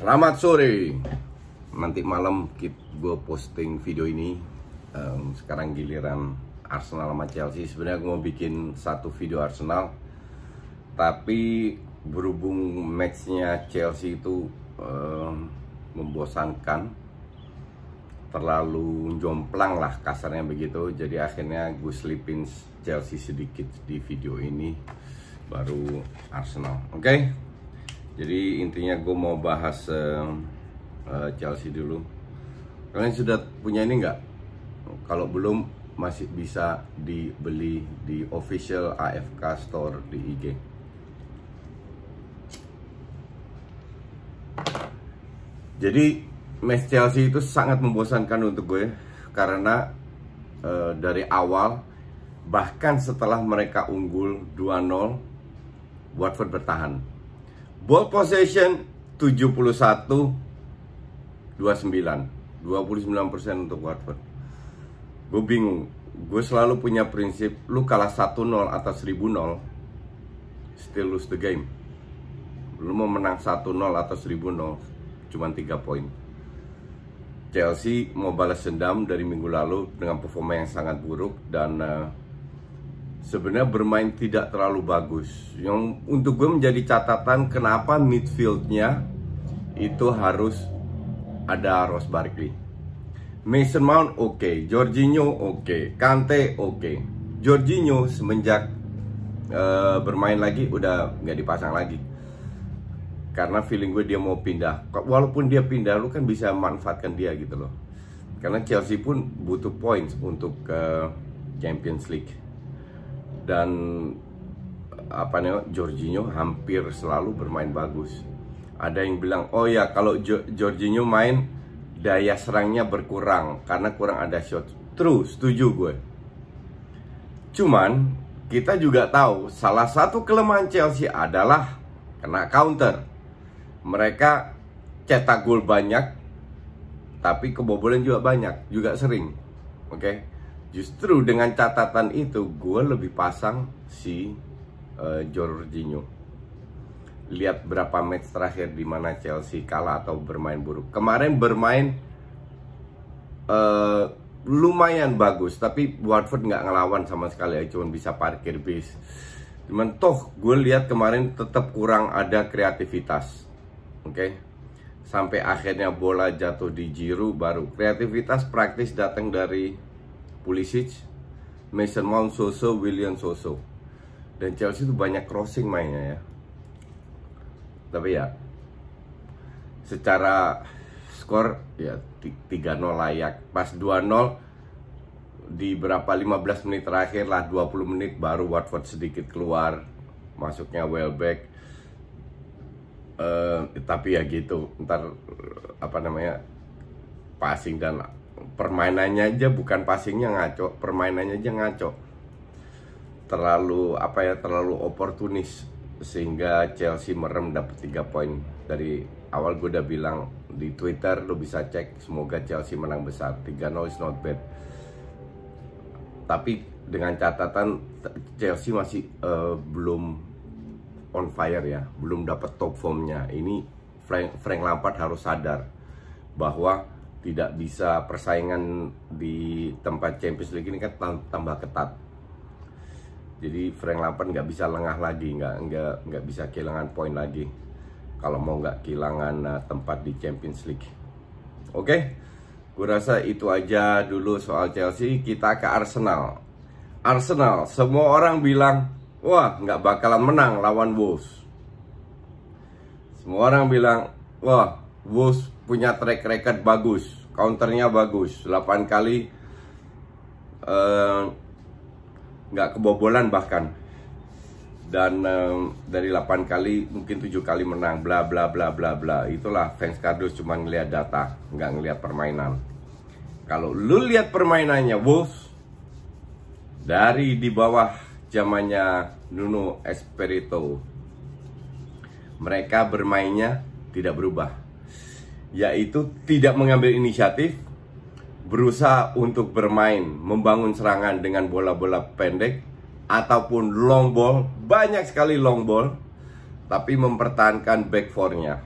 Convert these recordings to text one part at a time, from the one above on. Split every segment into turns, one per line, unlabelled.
Selamat sore. Nanti malam gue posting video ini. Sekarang giliran Arsenal sama Chelsea. Sebenarnya gue mau bikin satu video Arsenal, tapi berhubung matchnya Chelsea itu membosankan, terlalu jomplang lah kasarnya begitu. Jadi akhirnya gue selipin Chelsea sedikit di video ini, baru Arsenal. Oke? Jadi intinya gue mau bahas Chelsea dulu. Kalian sudah punya ini nggak? Kalau belum, masih bisa dibeli di official AFK Store di IG. Jadi match Chelsea itu sangat membosankan untuk gue, karena dari awal, bahkan setelah mereka unggul 2-0, Watford bertahan. Ball possession 71-29, 29% untuk Watford. Gue bingung. Gue selalu punya prinsip, lu kalah 1-0 atau 1000-0, still lose the game. Lu mau menang 1-0 atau 1000-0, cuma 3 poin. Chelsea mau balas dendam dari minggu lalu dengan performa yang sangat buruk, dan sebenarnya bermain tidak terlalu bagus. Yang untuk gue menjadi catatan, kenapa midfieldnya itu harus ada Ross Barkley. Mason Mount oke, Jorginho oke, Kante oke. Jorginho semenjak bermain lagi udah nggak dipasang lagi, karena feeling gue dia mau pindah. Walaupun dia pindah, lu kan bisa manfaatkan dia gitu loh. Karena Chelsea pun butuh points untuk Champions League. Dan Jorginho hampir selalu bermain bagus. Ada yang bilang, oh ya, kalau Jorginho main, daya serangnya berkurang karena kurang ada shot. True, setuju gue. Cuman kita juga tahu salah satu kelemahan Chelsea adalah kena counter. Mereka cetak gol banyak, tapi kebobolan juga banyak, juga sering. Oke? Justru dengan catatan itu, gue lebih pasang si Jorginho. Lihat berapa match terakhir di mana Chelsea kalah atau bermain buruk. Kemarin bermain lumayan bagus, tapi Watford nggak ngelawan sama sekali, cuma bisa parkir bis. Cuman toh gue lihat kemarin tetap kurang ada kreativitas. Oke? Sampai akhirnya bola jatuh di Giroud, baru kreativitas praktis datang dari Pulisic, Mason Mount, Soso, William Soso. Dan Chelsea itu banyak crossing mainnya ya. Tapi ya, secara skor ya 3-0 layak. Pas 2-0 di berapa 15 menit terakhir lah, 20 menit baru Watford sedikit keluar, masuknya Welbeck. Tapi ya gitu, ntar passing dan permainannya aja, bukan passingnya ngaco, permainannya aja ngaco. Terlalu oportunis, sehingga Chelsea merem dapat 3 poin. Dari awal gue udah bilang di Twitter, lo bisa cek, semoga Chelsea menang besar. 3-0 is not bad. Tapi dengan catatan Chelsea masih belum on fire ya, belum dapat top formnya. Ini Frank Lampard harus sadar bahwa tidak bisa, persaingan di tempat Champions League ini kan tambah ketat. Jadi Frank Lampard nggak bisa lengah lagi, nggak bisa kehilangan poin lagi kalau mau nggak kehilangan tempat di Champions League. Oke, gue rasa itu aja dulu soal Chelsea. Kita ke Arsenal. Arsenal, semua orang bilang, wah nggak bakalan menang lawan Wolves. Semua orang bilang, wah Wolves punya track record bagus, counternya bagus, 8 kali nggak kebobolan bahkan, dan dari 8 kali mungkin 7 kali menang, bla bla bla bla bla. Itulah fans kardus, cuma ngelihat data, nggak ngelihat permainan. Kalau lu lihat permainannya Wolves dari di bawah zamannya Nuno Espirito, mereka bermainnya tidak berubah, yaitu tidak mengambil inisiatif, berusaha untuk bermain, membangun serangan dengan bola-bola pendek ataupun long ball, banyak sekali long ball, tapi mempertahankan back four-nya.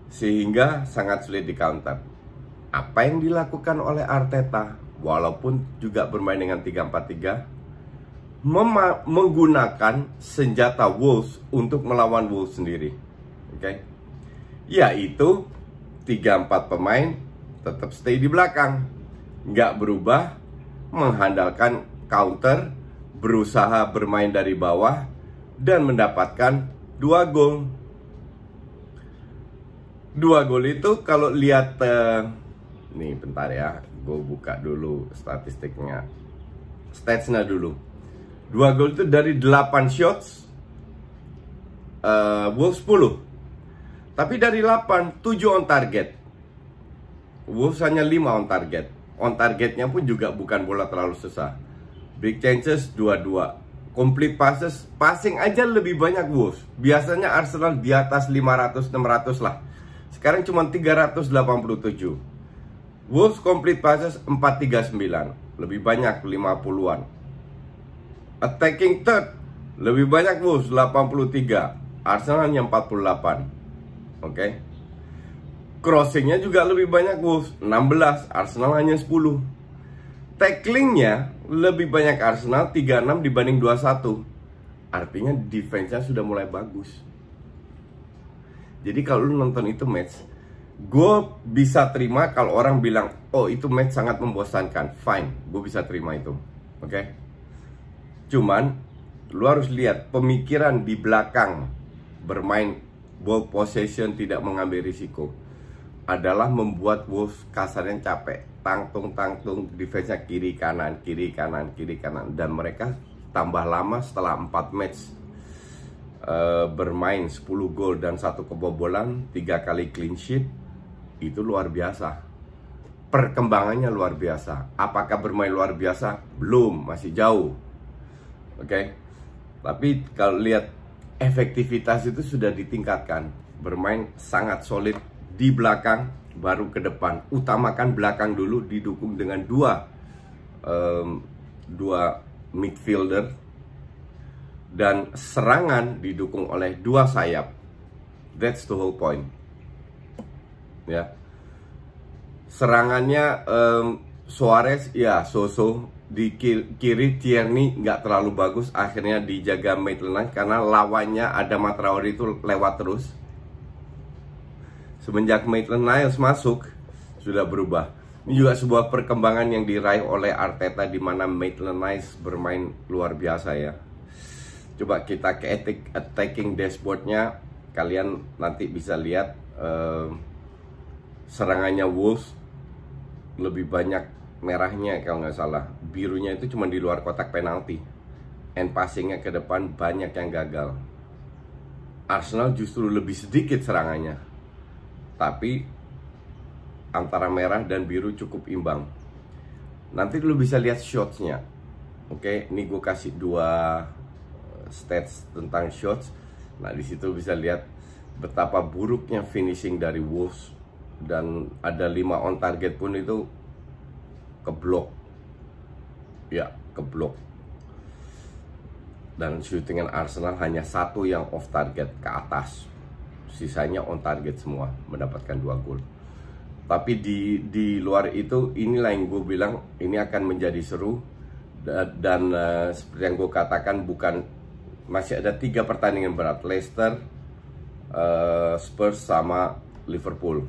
sehingga sangat sulit di counter. Apa yang dilakukan oleh Arteta, walaupun juga bermain dengan 3-4-3, menggunakan senjata Wolves untuk melawan Wolves sendiri. Oke, yaitu 3-4 pemain tetap stay di belakang, nggak berubah, mengandalkan counter, berusaha bermain dari bawah, dan mendapatkan 2 gol. 2 gol itu kalau lihat nih bentar ya, gue buka dulu statistiknya, statsnya dulu. 2 gol itu dari 8 shots, Wolves 10. Tapi dari 8, 7 on target. Wolves hanya 5 on target. On targetnya pun juga bukan bola terlalu susah. Big chances 22. Complete passes, passing aja lebih banyak Wolves. Biasanya Arsenal di atas 500-600 lah. Sekarang cuma 387. Wolves complete passes 439. Lebih banyak 50-an. Attacking third lebih banyak Wolves 83. Arsenal hanya 48. Oke. Crossingnya juga lebih banyak Wolves 16, Arsenal hanya 10. Tacklingnya lebih banyak Arsenal 36 dibanding 21. Artinya defense-nya sudah mulai bagus. Jadi kalau lu nonton itu match, gue bisa terima kalau orang bilang, oh itu match sangat membosankan. Fine, gue bisa terima itu. Oke. Cuman lu harus lihat pemikiran di belakang bermain ball possession, tidak mengambil risiko, adalah membuat Wolves kasarnya capek, tangtung defense-nya kiri kanan, dan mereka tambah lama setelah 4 match bermain 10 gol dan 1 kebobolan, 3 kali clean sheet. Itu luar biasa, perkembangannya luar biasa. Apakah bermain luar biasa? Belum, masih jauh. Oke. Tapi kalau lihat efektivitas itu sudah ditingkatkan. Bermain sangat solid di belakang, baru ke depan. Utamakan belakang dulu, didukung dengan dua midfielder, dan serangan didukung oleh 2 sayap. That's the whole point. Ya, serangannya Suarez ya so-so. Di kiri Tierney nggak terlalu bagus, akhirnya dijaga Maitland-Niles karena lawannya ada Matraore itu lewat terus. Semenjak Maitland-Niles masuk sudah berubah. Ini juga sebuah perkembangan yang diraih oleh Arteta, di mana Maitland-Niles bermain luar biasa ya. Coba kita ke attacking dashboardnya, kalian nanti bisa lihat serangannya Wolves lebih banyak merahnya kalau nggak salah, birunya itu cuma di luar kotak penalti, and passingnya ke depan banyak yang gagal. Arsenal justru lebih sedikit serangannya, tapi antara merah dan biru cukup imbang. Nanti lu bisa lihat shotsnya. Oke, ini gue kasih 2 stats tentang shots. Nah, di situ bisa lihat betapa buruknya finishing dari Wolves, dan ada 5 on target pun itu keblok. Ya, keblok. Dan shootingan Arsenal hanya 1 yang off target ke atas. Sisanya on target semua, mendapatkan 2 gol. Tapi di luar itu, inilah yang gue bilang ini akan menjadi seru. Dan seperti yang gue katakan, masih ada 3 pertandingan berat. Leicester, Spurs sama Liverpool.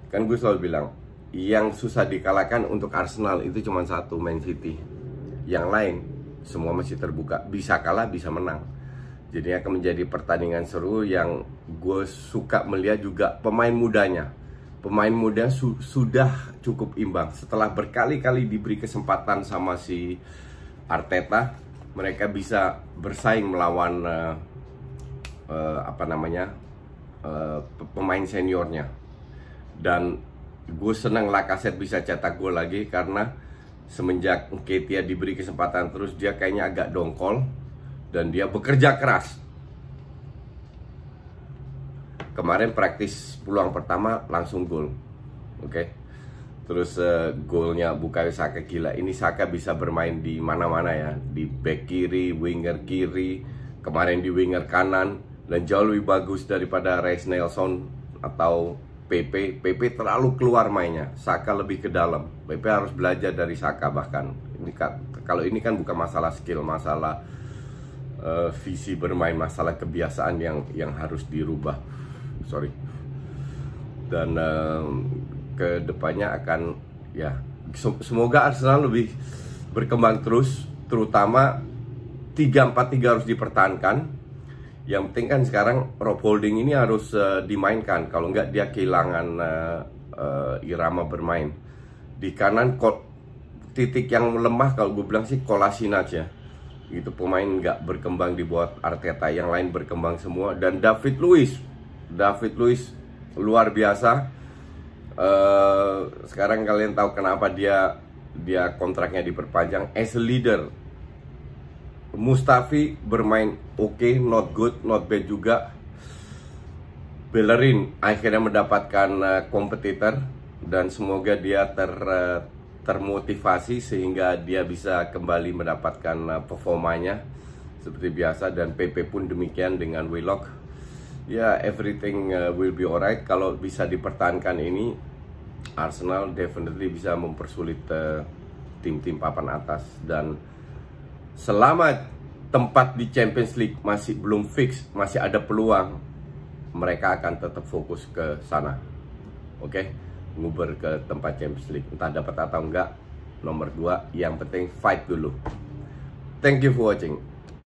Kan gue selalu bilang, yang susah dikalahkan untuk Arsenal itu cuma 1, Man City. Yang lain semua masih terbuka, bisa kalah bisa menang. Jadi akan menjadi pertandingan seru yang gue suka melihat juga pemain mudanya. Pemain muda sudah cukup imbang. Setelah berkali-kali diberi kesempatan sama si Arteta, mereka bisa bersaing melawan pemain seniornya. Dan gue senang Lacazette bisa cetak gol lagi, karena semenjak Nketiah diberi kesempatan terus, dia kayaknya agak dongkol dan dia bekerja keras. Kemarin praktis peluang pertama langsung gol. Oke. Terus golnya Bukayo Saka, gila. Ini Saka bisa bermain di mana-mana ya, di back kiri, winger kiri, kemarin di winger kanan, dan jauh lebih bagus daripada Reiss Nelson atau PP terlalu keluar mainnya, Saka lebih ke dalam. PP harus belajar dari Saka bahkan. Kalau ini kan bukan masalah skill, masalah visi bermain, masalah kebiasaan yang harus dirubah. Sorry. Dan ke depannya akan ya semoga Arsenal lebih berkembang terus, terutama 3-4-3 harus dipertahankan. Yang penting kan sekarang Rob Holding ini harus dimainkan, kalau enggak dia kehilangan irama bermain. Di kanan titik yang lemah kalau gue bilang sih Kolasinac ya. Itu pemain nggak berkembang dibuat Arteta, yang lain berkembang semua. Dan David Luiz luar biasa. Sekarang kalian tahu kenapa dia kontraknya diperpanjang. As a leader, Mustafi bermain oke, not good, not bad juga. Bellerin akhirnya mendapatkan kompetitor, dan semoga dia termotivasi sehingga dia bisa kembali mendapatkan performanya seperti biasa. Dan PP pun demikian dengan Willock. Ya, everything will be alright. Kalau bisa dipertahankan ini, Arsenal definitely bisa mempersulit tim-tim papan atas. Dan selama tempat di Champions League masih belum fix, masih ada peluang, mereka akan tetap fokus ke sana. Oke, nguber ke tempat Champions League. Entah dapat atau enggak, nomor 2, yang penting fight dulu. Thank you for watching.